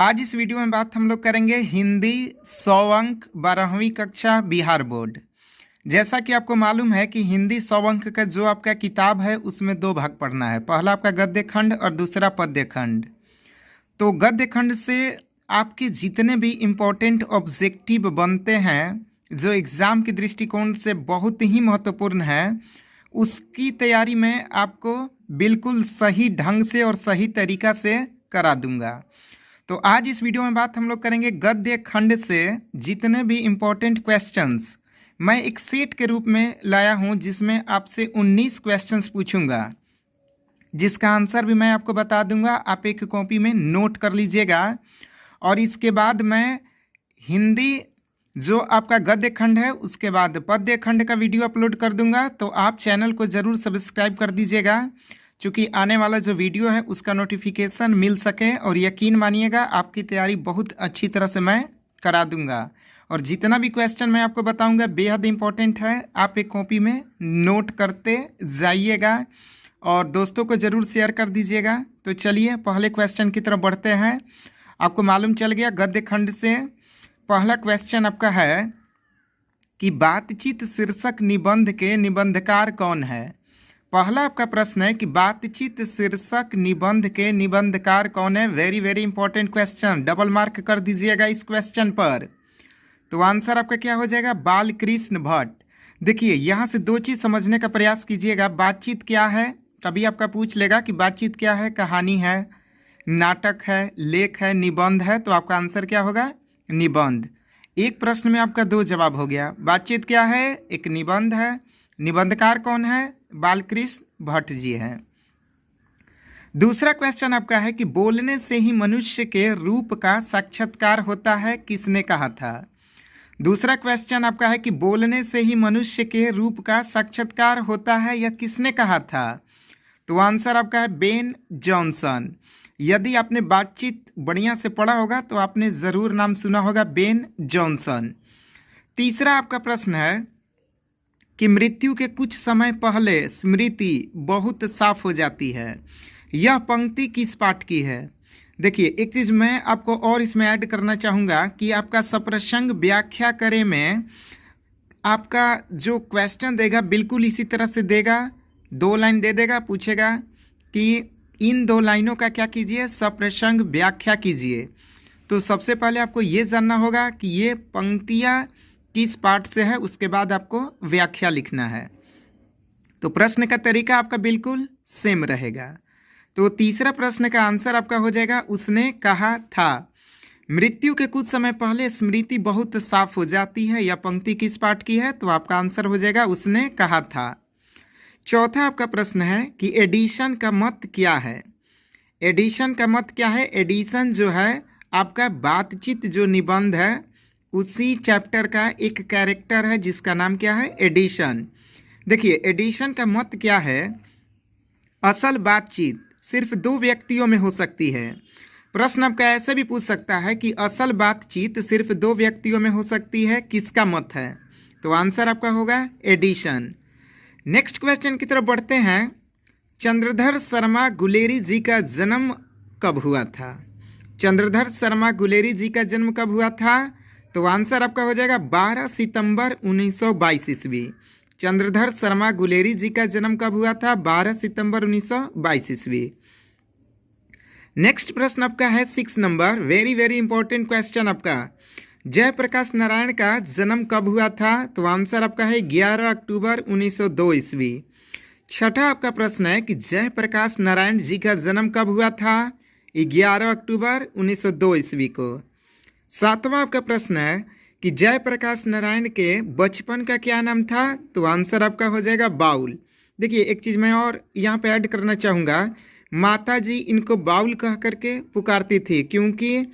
आज इस वीडियो में बात हम लोग करेंगे हिंदी 100 अंक 12वीं कक्षा बिहार बोर्ड। जैसा कि आपको मालूम है कि हिंदी 100 अंक का जो आपका किताब है उसमें दो भाग पढ़ना है। पहला आपका गद्य खंड और दूसरा पद्य खंड। तो गद्य खंड से आपके जितने भी इम्पोर्टेंट ऑब्जेक्टिव बनते हैं जो एग्ज़ाम के दृष्टिकोण से बहुत ही महत्वपूर्ण है, उसकी तैयारी मैं आपको बिल्कुल सही ढंग से और सही तरीक़ा से करा दूंगा। तो आज इस वीडियो में बात हम लोग करेंगे गद्य खंड से जितने भी इम्पोर्टेंट क्वेश्चंस मैं एक सेट के रूप में लाया हूं, जिसमें आपसे 19 क्वेश्चंस पूछूंगा, जिसका आंसर भी मैं आपको बता दूंगा। आप एक कॉपी में नोट कर लीजिएगा। और इसके बाद मैं हिंदी जो आपका गद्य खंड है उसके बाद पद्य खंड का वीडियो अपलोड कर दूंगा। तो आप चैनल को ज़रूर सब्सक्राइब कर दीजिएगा, क्योंकि आने वाला जो वीडियो है उसका नोटिफिकेशन मिल सके। और यकीन मानिएगा आपकी तैयारी बहुत अच्छी तरह से मैं करा दूंगा। और जितना भी क्वेश्चन मैं आपको बताऊंगा बेहद इंपॉर्टेंट है, आप एक कॉपी में नोट करते जाइएगा और दोस्तों को ज़रूर शेयर कर दीजिएगा। तो चलिए पहले क्वेश्चन की तरफ बढ़ते हैं। आपको मालूम चल गया गद्य खंड से पहला क्वेश्चन आपका है कि बातचीत शीर्षक निबंध के निबंधकार कौन है। पहला आपका प्रश्न है कि बातचीत शीर्षक निबंध के निबंधकार कौन है। Very very important question, double mark कर दीजिएगा इस क्वेश्चन पर। तो आंसर आपका क्या हो जाएगा, बालकृष्ण भट्ट। देखिए यहाँ से दो चीज़ समझने का प्रयास कीजिएगा। बातचीत क्या है, कभी आपका पूछ लेगा कि बातचीत क्या है, कहानी है, नाटक है, लेख है, निबंध है। तो आपका आंसर क्या होगा, निबंध। एक प्रश्न में आपका दो जवाब हो गया। बातचीत क्या है, एक निबंध है। निबंधकार कौन है, बालकृष्ण भट्ट जी हैं। दूसरा क्वेश्चन आपका है कि बोलने से ही मनुष्य के रूप का साक्षात्कार होता है, किसने कहा था। दूसरा क्वेश्चन आपका है कि बोलने से ही मनुष्य के रूप का साक्षात्कार होता है, यह किसने कहा था। तो आंसर आपका है बेन जॉनसन। यदि आपने बातचीत बढ़िया से पढ़ा होगा तो आपने ज़रूर नाम सुना होगा बेन जॉनसन। तीसरा आपका प्रश्न है कि मृत्यु के कुछ समय पहले स्मृति बहुत साफ हो जाती है, यह पंक्ति किस पाठ की है। देखिए एक चीज़ मैं आपको और इसमें ऐड करना चाहूँगा कि आपका सप्रसंग व्याख्या करे में आपका जो क्वेश्चन देगा बिल्कुल इसी तरह से देगा। दो लाइन दे देगा, पूछेगा कि इन दो लाइनों का क्या कीजिए, सप्रसंग व्याख्या कीजिए। तो सबसे पहले आपको ये जानना होगा कि ये पंक्तियाँ किस पाठ से है, उसके बाद आपको व्याख्या लिखना है। तो प्रश्न का तरीका आपका बिल्कुल सेम रहेगा। तो तीसरा प्रश्न का आंसर आपका हो जाएगा उसने कहा था। मृत्यु के कुछ समय पहले स्मृति बहुत साफ हो जाती है, यह पंक्ति किस पाठ की है। तो आपका आंसर हो जाएगा उसने कहा था। चौथा आपका प्रश्न है कि एडिशन का मत क्या है। एडिशन का मत क्या है। एडिशन जो है आपका बातचीत जो निबंध है उसी चैप्टर का एक कैरेक्टर है जिसका नाम क्या है, एडिशन। देखिए एडिशन का मत क्या है, असल बातचीत सिर्फ दो व्यक्तियों में हो सकती है। प्रश्न आपका ऐसे भी पूछ सकता है कि असल बातचीत सिर्फ दो व्यक्तियों में हो सकती है, किसका मत है। तो आंसर आपका होगा एडिशन। नेक्स्ट क्वेश्चन की तरफ बढ़ते हैं। चंद्रधर शर्मा गुलेरी जी का जन्म कब हुआ था। चंद्रधर शर्मा गुलेरी जी का जन्म कब हुआ था। तो आंसर आपका हो जाएगा 12 सितंबर 1922 ईस्वी। चंद्रधर शर्मा गुलेरी जी का जन्म कब हुआ था, 12 सितंबर 1922 ईस्वी। नेक्स्ट प्रश्न आपका है 6 number, very very important question आपका। जयप्रकाश नारायण का जन्म कब हुआ था। तो आंसर आपका है 11 अक्टूबर 1902 ईस्वी। छठा आपका प्रश्न है कि जयप्रकाश नारायण जी का जन्म कब हुआ था, 11 अक्टूबर 1902 ईस्वी को। सातवां आपका प्रश्न है कि जयप्रकाश नारायण के बचपन का क्या नाम था। तो आंसर आपका हो जाएगा बाउल। देखिए एक चीज़ मैं और यहाँ पे ऐड करना चाहूँगा, माता जी इनको बाउल कह करके पुकारती थी क्योंकि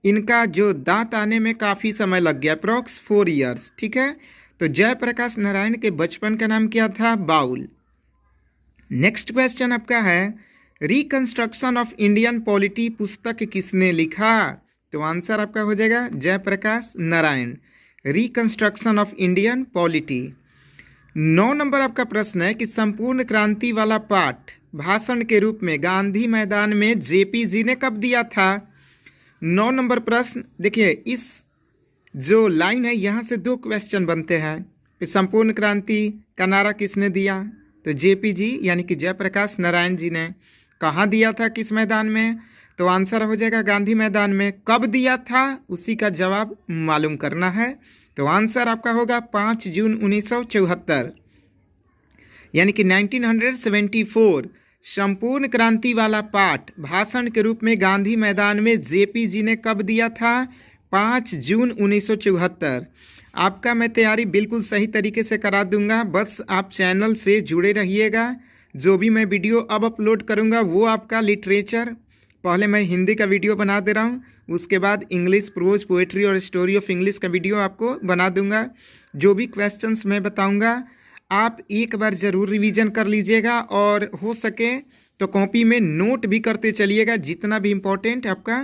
इनका जो दांत आने में काफ़ी समय लग गया, अप्रॉक्स 4 ईयर्स। ठीक है, तो जयप्रकाश नारायण के बचपन का नाम क्या था, बाउल। नेक्स्ट क्वेश्चन आपका है रिकंस्ट्रक्शन ऑफ इंडियन पॉलिटी पुस्तक किसने लिखा। तो आंसर आपका हो जाएगा Jayaprakash Narayan, reconstruction of Indian polity. 9 number आपका प्रश्न है कि संपूर्ण क्रांति वाला पाठ भाषण के रूप में गांधी मैदान में जेपी जी ने कब दिया था। 9 नंबर प्रश्न देखिए, इस जो लाइन है यहाँ से दो क्वेश्चन बनते हैं कि संपूर्ण क्रांति का नारा किसने दिया? तो जेपी जी यानी कि जयप्रकाश नारायण जी ने। कहाँ दिया था, किस मैदान में? तो आंसर हो जाएगा गांधी मैदान में। कब दिया था, उसी का जवाब मालूम करना है। तो आंसर आपका होगा 5 जून 1974 यानी कि 1974। संपूर्ण क्रांति वाला पाठ भाषण के रूप में गांधी मैदान में जेपी जी ने कब दिया था? 5 जून 1974। आपका मैं तैयारी बिल्कुल सही तरीके से करा दूंगा, बस आप चैनल से जुड़े रहिएगा। जो भी मैं वीडियो अब अपलोड करूंगा वो आपका लिटरेचर, पहले मैं हिंदी का वीडियो बना दे रहा हूँ, उसके बाद इंग्लिश, प्रोज, पोएट्री और स्टोरी ऑफ इंग्लिश का वीडियो आपको बना दूंगा। जो भी क्वेश्चंस मैं बताऊंगा आप एक बार ज़रूर रिवीजन कर लीजिएगा और हो सके तो कॉपी में नोट भी करते चलिएगा, जितना भी इम्पोर्टेंट आपका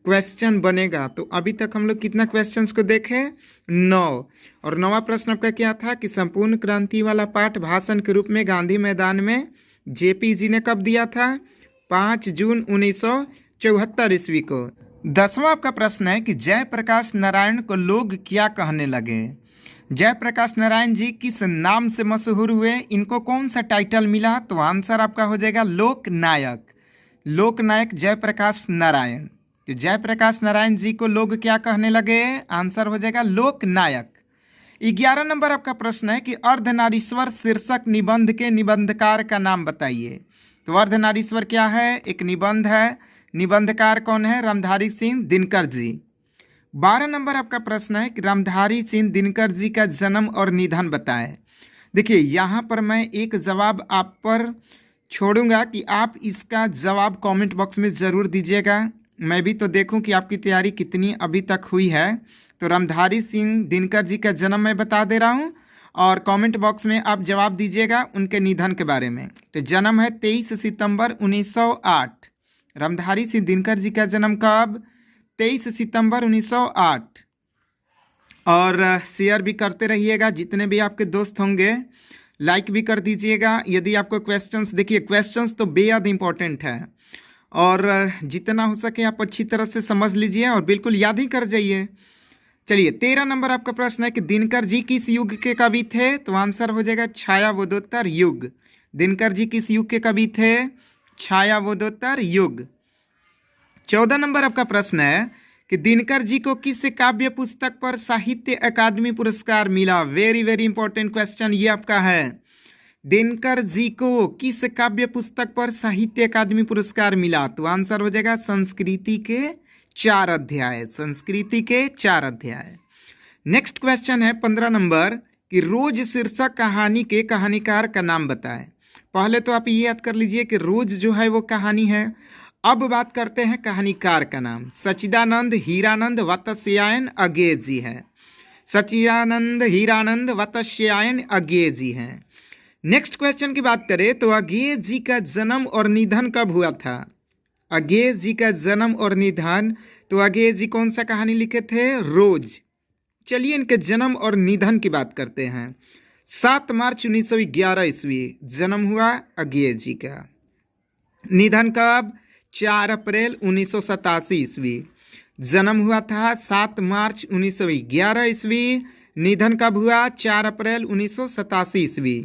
क्वेश्चन बनेगा। तो अभी तक हम लोग कितना क्वेश्चंस को देखें? 9। और 9वां प्रश्न आपका क्या था कि संपूर्ण क्रांति वाला पाठ भाषण के रूप में गांधी मैदान में जेपी जी ने कब दिया था? 5 जून 1974 ईस्वी को। 10वां आपका प्रश्न है कि जयप्रकाश नारायण को लोग क्या कहने लगे? जयप्रकाश नारायण जी किस नाम से मशहूर हुए? इनको कौन सा टाइटल मिला? तो आंसर आपका हो जाएगा लोकनायक। लोकनायक जयप्रकाश नारायण। तो जयप्रकाश नारायण जी को लोग क्या कहने लगे? आंसर हो जाएगा लोकनायक। 11 नंबर आपका प्रश्न है कि अर्धनारीश्वर शीर्षक निबंध के निबंधकार का नाम बताइए। तो अर्धनारीश्वर क्या है? एक निबंध है। निबंधकार कौन है? रामधारी सिंह दिनकर जी। 12 नंबर आपका प्रश्न है कि रामधारी सिंह दिनकर जी का जन्म और निधन बताएं। देखिए यहाँ पर मैं एक जवाब आप पर छोड़ूंगा कि आप इसका जवाब कमेंट बॉक्स में ज़रूर दीजिएगा, मैं भी तो देखूं कि आपकी तैयारी कितनी अभी तक हुई है। तो रामधारी सिंह दिनकर जी का जन्म मैं बता दे रहा हूं और कमेंट बॉक्स में आप जवाब दीजिएगा उनके निधन के बारे में। तो जन्म है 23 सितंबर 1908। रामधारी सिंह दिनकर जी का जन्म कब? 23 सितंबर 1908। और शेयर भी करते रहिएगा, जितने भी आपके दोस्त होंगे लाइक भी कर दीजिएगा। यदि आपको क्वेश्चंस, देखिए क्वेश्चंस तो बेहद इंपॉर्टेंट है और जितना हो सके आप अच्छी तरह से समझ लीजिए और बिल्कुल याद ही कर जाइए। चलिए 13 नंबर आपका प्रश्न है कि दिनकर जी किस युग के कवि थे? तो आंसर हो जाएगा छायावोत्तर युग। दिनकर जी किस युग के कवि थे? छायावोत्तर युग। 14 नंबर आपका प्रश्न है कि दिनकर जी को किस काव्य पुस्तक पर साहित्य अकादमी पुरस्कार मिला? वेरी वेरी इंपॉर्टेंट क्वेश्चन ये आपका है। दिनकर जी को किस काव्य पुस्तक पर साहित्य अकादमी पुरस्कार मिला? तो आंसर हो जाएगा संस्कृति के 4 अध्याय। संस्कृति के 4 अध्याय। नेक्स्ट क्वेश्चन है 15 नंबर कि रोज शीर्षक कहानी के कहानीकार का नाम बताएं। पहले तो आप ये याद कर लीजिए कि रोज जो है वो कहानी है। अब बात करते हैं कहानीकार का नाम। सच्चिदानंद हीरानंद वात्स्यायन अज्ञेय जी है। सच्चिदानंद हीरानंद वात्स्यायन अज्ञेय जी हैं। नेक्स्ट क्वेश्चन की बात करें तो अज्ञेय जी का जन्म और निधन कब हुआ था? अज्ञेय जी का जन्म और निधन, तो अज्ञेय जी कौन सा कहानी लिखे थे? रोज। चलिए इनके जन्म और निधन की बात करते हैं। 7 मार्च 1911 ईस्वी जन्म हुआ अज्ञेय जी का। निधन कब? 4 अप्रैल 1987 ईस्वी। जन्म हुआ था 7 मार्च 1911 ईस्वी। निधन कब हुआ? 4 अप्रैल 1987 ईस्वी।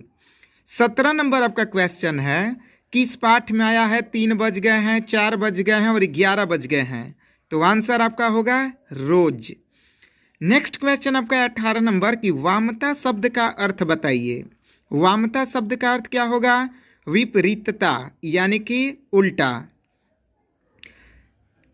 17 नंबर आपका क्वेश्चन है किस पाठ में आया है 3 बज गए हैं, 4 बज गए हैं और 11 बज गए हैं? तो आंसर आपका होगा रोज। नेक्स्ट क्वेश्चन आपका 18 नंबर कि वामता शब्द का अर्थ बताइए। वामता शब्द का अर्थ क्या होगा? विपरीतता यानी कि उल्टा।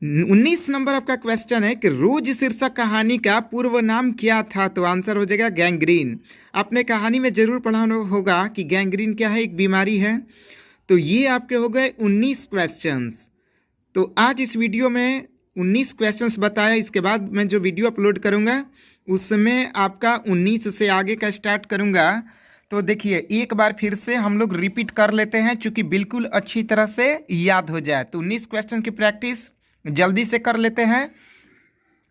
19 नंबर आपका क्वेश्चन है कि रोज शीर्षक कहानी का पूर्व नाम क्या था? तो आंसर हो जाएगा गैंग्रीन। आपने कहानी में जरूर पढ़ा होगा कि गैंग्रीन क्या है, एक बीमारी है। तो ये आपके हो गए 19 क्वेश्चंस। तो आज इस वीडियो में 19 क्वेश्चंस बताया। इसके बाद मैं जो वीडियो अपलोड करूँगा उसमें आपका 19 से आगे का स्टार्ट करूँगा। तो देखिए एक बार फिर से हम लोग रिपीट कर लेते हैं चूँकि बिल्कुल अच्छी तरह से याद हो जाए। तो 19 क्वेश्चन की प्रैक्टिस जल्दी से कर लेते हैं।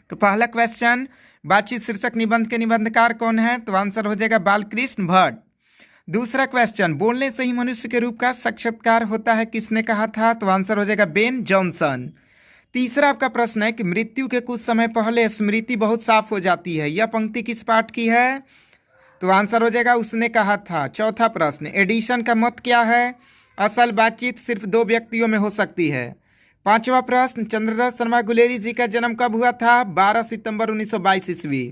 तो पहला क्वेश्चन, बातचीत शीर्षक निबंध के निबंधकार कौन है? तो आंसर हो जाएगा बालकृष्ण भट्ट। दूसरा क्वेश्चन, बोलने से ही मनुष्य के रूप का साक्षात्कार होता है किसने कहा था? तो आंसर हो जाएगा बेन जॉनसन। तीसरा आपका प्रश्न है कि मृत्यु के कुछ समय पहले स्मृति बहुत साफ हो जाती है, यह पंक्ति किस पाठ की है? तो आंसर हो जाएगा उसने कहा था। चौथा प्रश्न, एडिशन का मत क्या है? असल बातचीत सिर्फ दो व्यक्तियों में हो सकती है। पांचवा प्रश्न, चंद्रदत्त शर्मा गुलेरी जी का जन्म कब हुआ था? 12 सितंबर 1922 ईस्वी।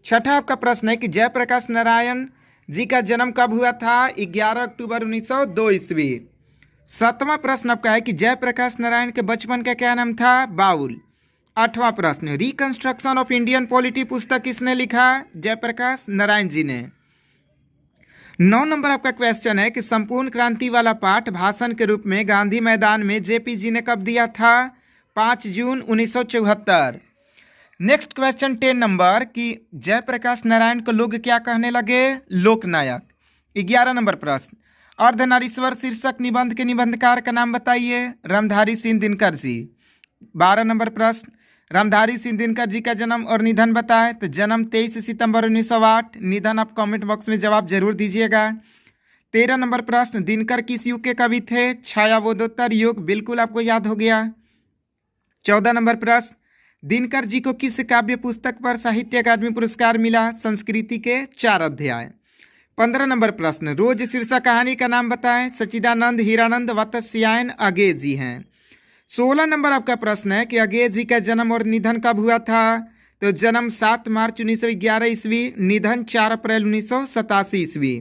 छठा आपका प्रश्न है कि जयप्रकाश नारायण जी का जन्म कब हुआ था? 11 अक्टूबर 1902 ईस्वी। सातवां प्रश्न आपका है कि जयप्रकाश नारायण के बचपन का क्या नाम था? बाउल। आठवां प्रश्न, रिकंस्ट्रक्शन ऑफ इंडियन पॉलिटी पुस्तक किसने लिखा? जयप्रकाश नारायण जी ने। 9 नंबर आपका क्वेश्चन है कि संपूर्ण क्रांति वाला पाठ भाषण के रूप में गांधी मैदान में जेपी जी ने कब दिया था? 5 जून 1974। नेक्स्ट क्वेश्चन 10 नंबर कि जयप्रकाश नारायण को लोग क्या कहने लगे? लोकनायक। 11 नंबर प्रश्न, अर्धनारीश्वर शीर्षक निबंध के निबंधकार का नाम बताइए? रामधारी सिंह दिनकर जी। 12 नंबर प्रश्न, रामधारी सिंह दिनकर जी का जन्म और निधन बताएं? तो जन्म 23 सितंबर 1908, निधन आप कमेंट बॉक्स में जवाब जरूर दीजिएगा। 13 नंबर प्रश्न, दिनकर किस युग के कवि थे? छायावोत्तर युग, बिल्कुल आपको याद हो गया। 14 नंबर प्रश्न, दिनकर जी को किस काव्य पुस्तक पर साहित्य अकादमी पुरस्कार मिला? संस्कृति के 4 अध्याय। 15 नंबर प्रश्न, रोज शीर्षक कहानी का नाम बताएं? सच्चिदानंद, हीरानंद, वत्स्यायन, अगे जी हैं। 16 नंबर आपका प्रश्न है कि अगे जी का जन्म और निधन कब हुआ था? तो जन्म 7 मार्च 1911 ईस्वी, निधन 4 अप्रैल 1987 ईस्वी।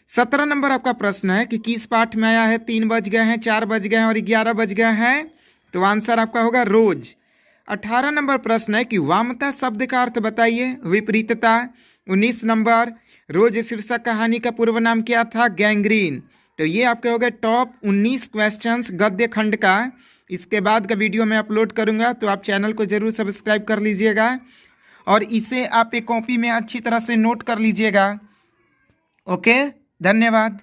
17 नंबर आपका प्रश्न है कि किस पाठ में आया है 3 बज गए हैं, 4 बज गए हैं और 11 बज गए हैं? तो आंसर आपका होगा रोज। 18 नंबर प्रश्न है कि वामता शब्द का अर्थ बताइए? विपरीतता। 19 नंबर, रोज शीर्षक कहानी का पूर्व नाम क्या था? गैंग्रीन। तो ये आपके हो गए टॉप 19 क्वेश्चंस गद्य खंड का। इसके बाद का वीडियो मैं अपलोड करूंगा, तो आप चैनल को जरूर सब्सक्राइब कर लीजिएगा और इसे आप एक कॉपी में अच्छी तरह से नोट कर लीजिएगा। ओके, धन्यवाद।